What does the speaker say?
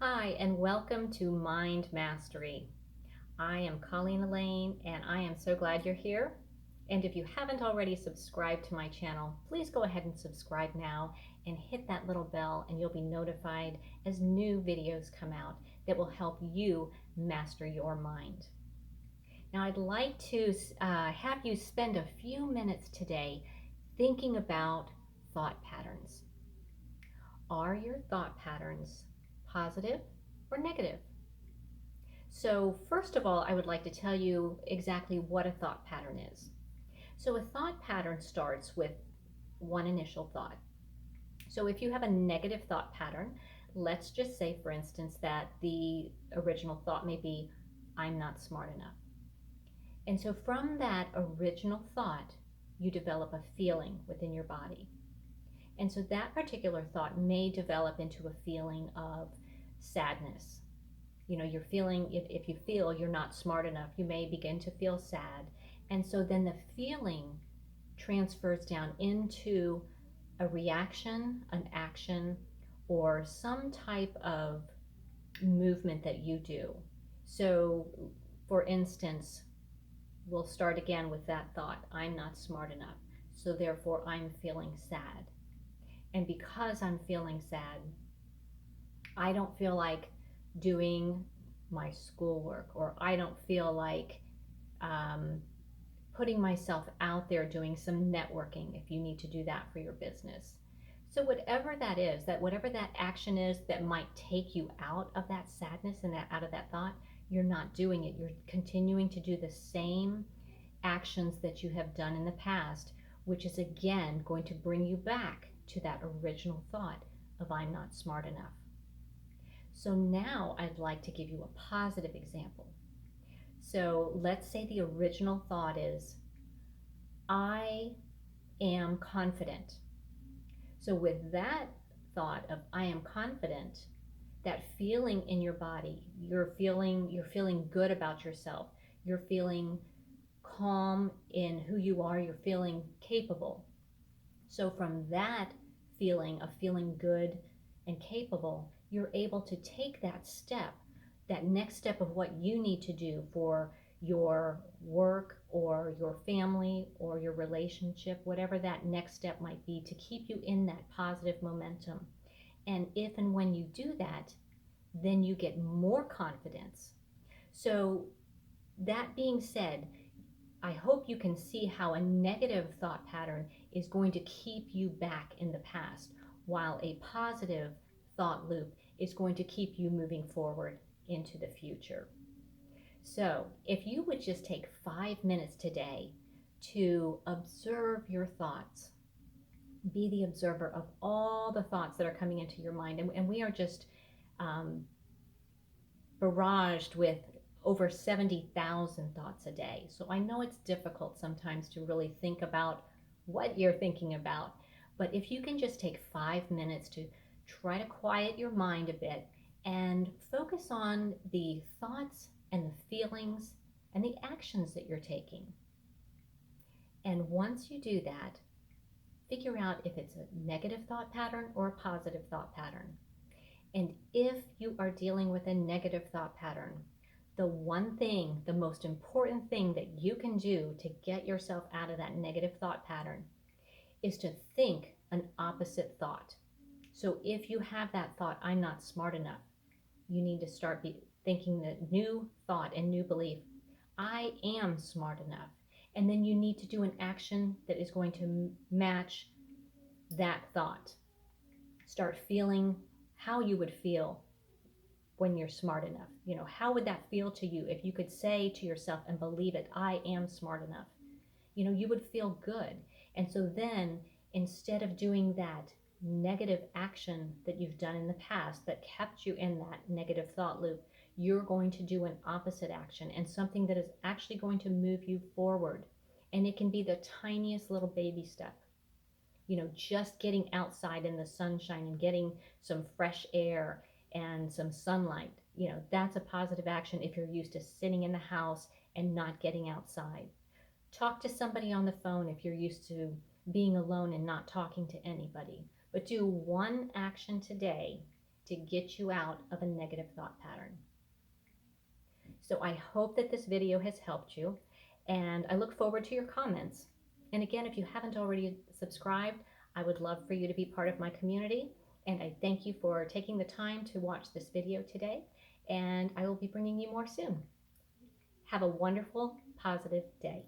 Hi, and welcome to Mind Mastery. I am Colleen Elaine, and I am so glad you're here. And if you haven't already subscribed to my channel, please go ahead and subscribe now and hit that little bell, and you'll be notified as new videos come out that will help you master your mind. Now, I'd like to have you spend a few minutes today thinking about thought patterns. Are your thought patterns positive or negative? So first of all, I would like to tell you exactly what a thought pattern is. So a thought pattern starts with one initial thought. So if you have a negative thought pattern, let's just say, for instance, that the original thought may be, I'm not smart enough. And so from that original thought, you develop a feeling within your body. And so that particular thought may develop into a feeling of sadness. You're feeling, if you feel you're not smart enough, you may begin to feel sad. And so then the feeling transfers down into a reaction, an action, or some type of movement that you do. So, for instance, we'll start again with that thought, I'm not smart enough. So, therefore, I'm feeling sad. And because I'm feeling sad, I don't feel like doing my schoolwork, or I don't feel like um, putting myself out there doing some networking if you need to do that for your business. So whatever that is, that whatever that action is that might take you out of that sadness and out of that thought, you're not doing it. You're continuing to do the same actions that you have done in the past, which is again going to bring you back to that original thought of I'm not smart enough. So now I'd like to give you a positive example. So let's say the original thought is, I am confident. So with that thought of I am confident, that feeling in your body, you're feeling good about yourself. You're feeling calm in who you are. You're feeling capable. So from that feeling of feeling good and capable, you're able to take that step, that next step of what you need to do for your work or your family or your relationship, whatever that next step might be, to keep you in that positive momentum. And if and when you do that, then you get more confidence. So, that being said, I hope you can see how a negative thought pattern is going to keep you back in the past, while a positive thought loop is going to keep you moving forward into the future. So, if you would just take 5 minutes today to observe your thoughts, be the observer of all the thoughts that are coming into your mind. And we are just um, barraged with over 70,000 thoughts a day. So I know it's difficult sometimes to really think about what you're thinking about. But if you can just take 5 minutes to try to quiet your mind a bit and focus on the thoughts and the feelings and the actions that you're taking. And once you do that, figure out if it's a negative thought pattern or a positive thought pattern. And if you are dealing with a negative thought pattern, the one thing, the most important thing that you can do to get yourself out of that negative thought pattern is to think an opposite thought. So if you have that thought, I'm not smart enough, you need to start thinking the new thought and new belief, I am smart enough. And then you need to do an action that is going to match that thought. Start feeling how you would feel when you're smart enough. How would that feel to you if you could say to yourself and believe it, I am smart enough? You would feel good. And so then, instead of doing that negative action that you've done in the past that kept you in that negative thought loop, you're going to do an opposite action, and something that is actually going to move you forward. And it can be the tiniest little baby step. Just getting outside in the sunshine and getting some fresh air and some sunlight. That's a positive action if you're used to sitting in the house and not getting outside. Talk to somebody on the phone if you're used to being alone and not talking to anybody. But do one action today to get you out of a negative thought pattern. So I hope that this video has helped you, and I look forward to your comments. And again, if you haven't already subscribed, I would love for you to be part of my community. And I thank you for taking the time to watch this video today, and I will be bringing you more soon. Have a wonderful, positive day.